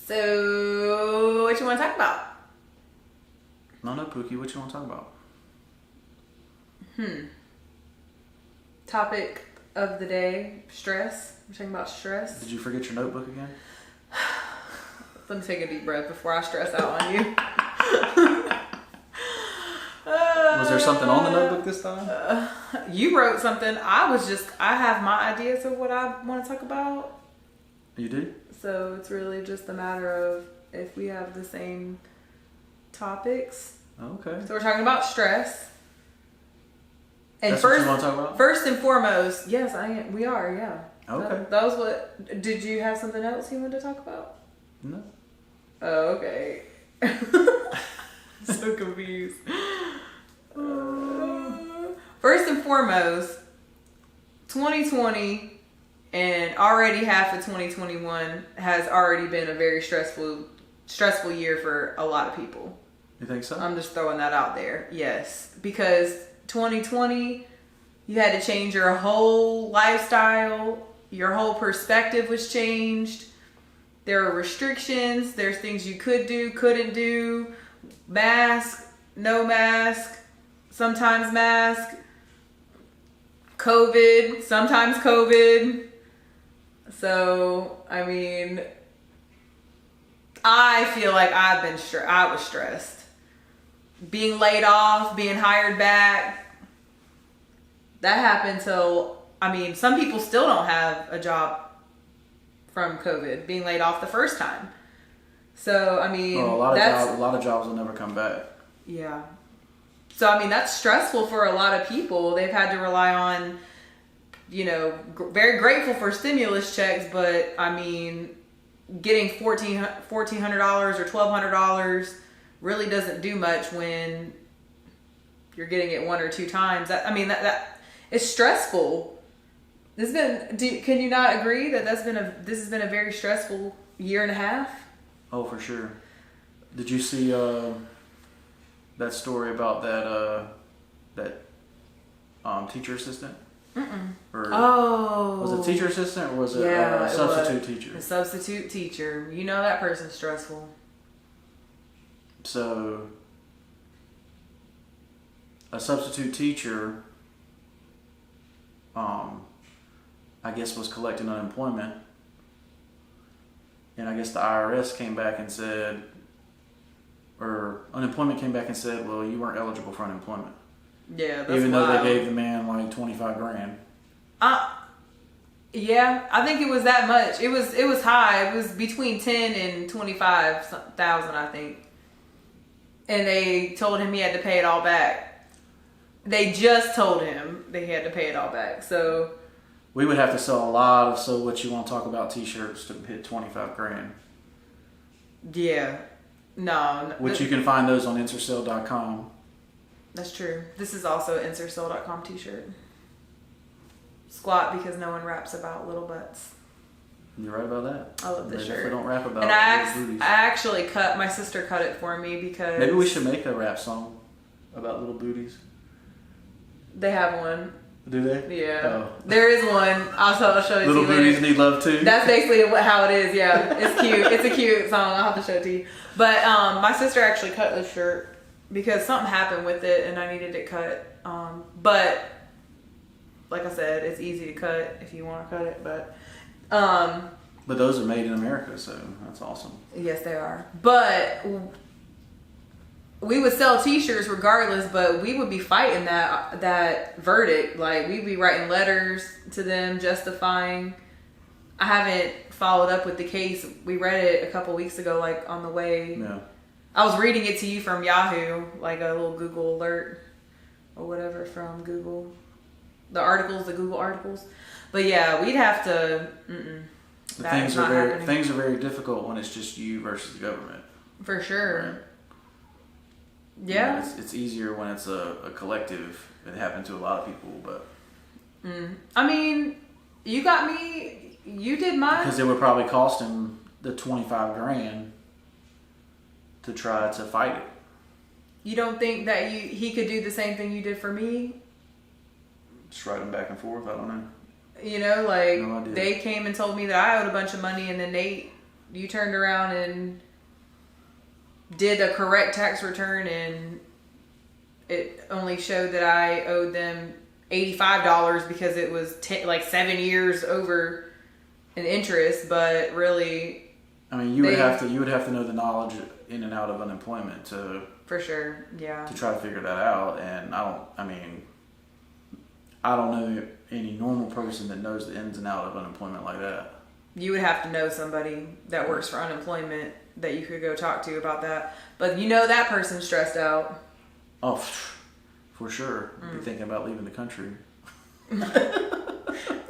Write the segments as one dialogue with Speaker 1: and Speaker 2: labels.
Speaker 1: So, what you want to talk about?
Speaker 2: No, Pookie. What you want to talk about?
Speaker 1: Topic of the day, stress. We're talking about stress.
Speaker 2: Did you forget your notebook again?
Speaker 1: Let me take a deep breath before I stress out on you.
Speaker 2: Was there something on the notebook this time?
Speaker 1: You wrote something. I have my ideas of what I want to talk about.
Speaker 2: You do?
Speaker 1: So it's really just a matter of if we have the same topics.
Speaker 2: Okay.
Speaker 1: So we're talking about stress. And
Speaker 2: That's
Speaker 1: first,
Speaker 2: what you want to talk about?
Speaker 1: First and foremost, yes, we are, yeah.
Speaker 2: Okay.
Speaker 1: That was what, did you have something else you wanted to talk about?
Speaker 2: No.
Speaker 1: Oh, okay. So confused. First and foremost, 2020 and already half of 2021 has already been a very stressful year for a lot of people.
Speaker 2: You think so?
Speaker 1: I'm just throwing that out there. Yes, because 2020, you had to change your whole lifestyle. Your whole perspective was changed. There were restrictions. There's things you could do, couldn't do. Mask, no mask, sometimes mask. COVID, sometimes COVID. So, I mean, I feel like I was stressed. Being laid off, being hired back. That happened till, I mean, some people still don't have a job from COVID, being laid off the first time. So, I mean,
Speaker 2: well, a lot of jobs will never come back.
Speaker 1: Yeah. So, I mean, that's stressful for a lot of people. They've had to rely on, very grateful for stimulus checks, but I mean, getting $1,400 or $1,200 really doesn't do much when you're getting it one or two times. That it's stressful. Can you not agree that this has been a very stressful year and a half?
Speaker 2: Oh, for sure. Did you see that story about that teacher assistant?
Speaker 1: Mm-mm.
Speaker 2: Was it teacher assistant or was it a substitute teacher?
Speaker 1: A substitute teacher. You know that person's stressful.
Speaker 2: So, a substitute teacher, I guess, was collecting unemployment. And I guess the IRS came back and said, or unemployment came back and said, well, you weren't eligible for unemployment.
Speaker 1: Yeah, that's
Speaker 2: even though
Speaker 1: wild.
Speaker 2: they gave the man like $25,000.
Speaker 1: Yeah, I think it was that much. It was high. It was between 10 and 25,000, I think. And they told him he had to pay it all back. They just told him that he had to pay it all back. So
Speaker 2: we would have to sell a lot of "So What You Want to Talk About" t-shirts to hit $25,000.
Speaker 1: Yeah. No.
Speaker 2: Which you can find those on Ensorsale.com.
Speaker 1: That's true. This is also an Ensorsale.com t-shirt. Squat because no one raps about little butts.
Speaker 2: You're right about that.
Speaker 1: I love this shirt.
Speaker 2: They don't rap about
Speaker 1: and
Speaker 2: booties.
Speaker 1: I actually my sister cut it for me because...
Speaker 2: Maybe we should make a rap song about little booties.
Speaker 1: They have one.
Speaker 2: Do they?
Speaker 1: Yeah.
Speaker 2: Oh.
Speaker 1: There is one. I'll show it to you
Speaker 2: Little
Speaker 1: later.
Speaker 2: booties need love too?
Speaker 1: That's basically how it is, yeah. It's cute. It's a cute song. I'll have to show it to you. But my sister actually cut this shirt because something happened with it and I needed it cut. But like I said, it's easy to cut if you want to cut it.
Speaker 2: But those are made in America, so that's awesome.
Speaker 1: Yes, they are. But we would sell t-shirts regardless, but we would be fighting that verdict. Like, we'd be writing letters to them justifying. I haven't followed up with the case. We read it a couple weeks ago, like on the way.
Speaker 2: Yeah.
Speaker 1: I was reading it to you from Yahoo, like a little Google alert or whatever from Google. The Google articles. But yeah, we'd have to...
Speaker 2: Things are very difficult when it's just you versus the government.
Speaker 1: For sure.
Speaker 2: Right?
Speaker 1: Yeah.
Speaker 2: It's easier when it's a collective. It happened to a lot of people, but...
Speaker 1: I mean, you got me... You did mine.
Speaker 2: Because it would probably cost him the $25,000 to try to fight it.
Speaker 1: You don't think that he could do the same thing you did for me?
Speaker 2: Just write them back and forth. I don't know.
Speaker 1: You know, like,
Speaker 2: No idea.
Speaker 1: they came and told me that I owed a bunch of money, and then they you turned around and did a correct tax return and it only showed that I owed them $85 because it was 7 years over in interest, but really,
Speaker 2: I mean, you would have to know the knowledge in and out of unemployment to
Speaker 1: for sure, yeah,
Speaker 2: to try to figure that out. And I don't know any normal person that knows the ins and out of unemployment like that.
Speaker 1: You would have to know somebody that works for unemployment that you could go talk to about that. But that person's stressed out.
Speaker 2: Oh, for sure. Be thinking about leaving the country.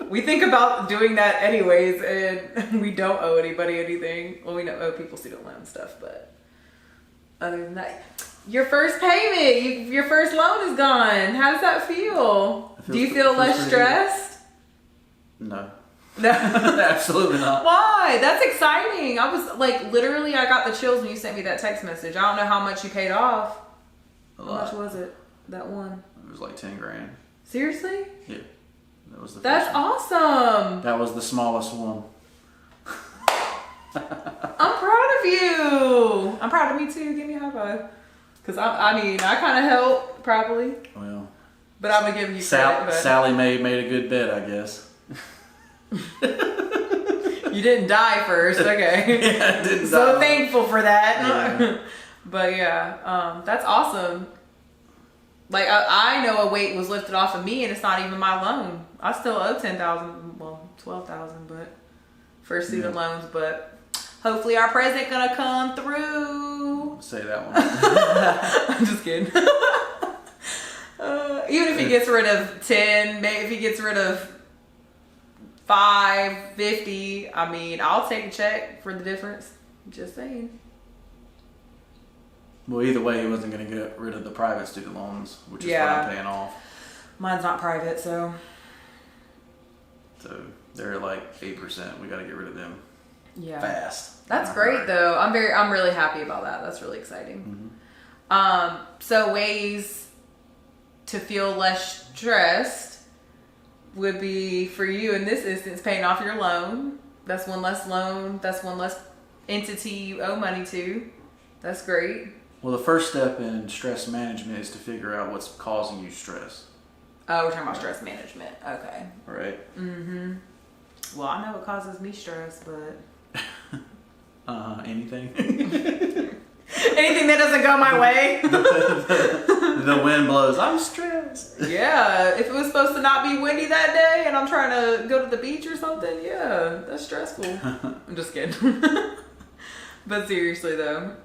Speaker 1: We think about doing that anyways, and we don't owe anybody anything. Well, we don't owe people student loan stuff, but other than that, your first payment, your first loan is gone. How does that feel? Do you feel less stressed?
Speaker 2: No.
Speaker 1: No.
Speaker 2: Absolutely not.
Speaker 1: Why? That's exciting. I was literally, I got the chills when you sent me that text message. I don't know how much you paid off. How much was it? That one?
Speaker 2: It was like 10 grand.
Speaker 1: Seriously?
Speaker 2: Yeah. That was the
Speaker 1: That's awesome.
Speaker 2: That was the smallest one.
Speaker 1: I'm proud of you. I'm proud of me too. Give me a high five. Because I kind of helped probably.
Speaker 2: Well.
Speaker 1: But I'm going to give you credit. But
Speaker 2: Sally made a good bet, I guess.
Speaker 1: You didn't die first. Okay.
Speaker 2: Yeah, I didn't
Speaker 1: so
Speaker 2: die.
Speaker 1: thankful for that.
Speaker 2: Yeah.
Speaker 1: But yeah, that's awesome. I know a weight was lifted off of me and it's not even my loan. I still owe $10,000, well, $12,000, but for student loans, but hopefully our president gonna come through.
Speaker 2: Say that one.
Speaker 1: I'm just kidding. Even if he gets rid of 10, maybe if he gets rid of 550, I'll take a check for the difference. Just saying.
Speaker 2: Well, either way, he wasn't going to get rid of the private student loans, which is what I'm paying off.
Speaker 1: Mine's not private, so
Speaker 2: they're like 8%. We got to get rid of them.
Speaker 1: Yeah.
Speaker 2: Fast.
Speaker 1: That's great, though. I'm really happy about that. That's really exciting. Mm-hmm. So ways to feel less stressed would be, for you in this instance, paying off your loan. That's one less loan. That's one less entity you owe money to. That's great.
Speaker 2: Well, the first step in stress management is to figure out what's causing you stress.
Speaker 1: Oh, we're talking about stress management. Okay.
Speaker 2: Right.
Speaker 1: Mm-hmm. Well, I know what causes me stress, but...
Speaker 2: Anything?
Speaker 1: Anything that doesn't go my way.
Speaker 2: The wind blows. I'm stressed.
Speaker 1: Yeah. If it was supposed to not be windy that day and I'm trying to go to the beach or something, yeah, that's stressful. I'm just kidding. But seriously, though,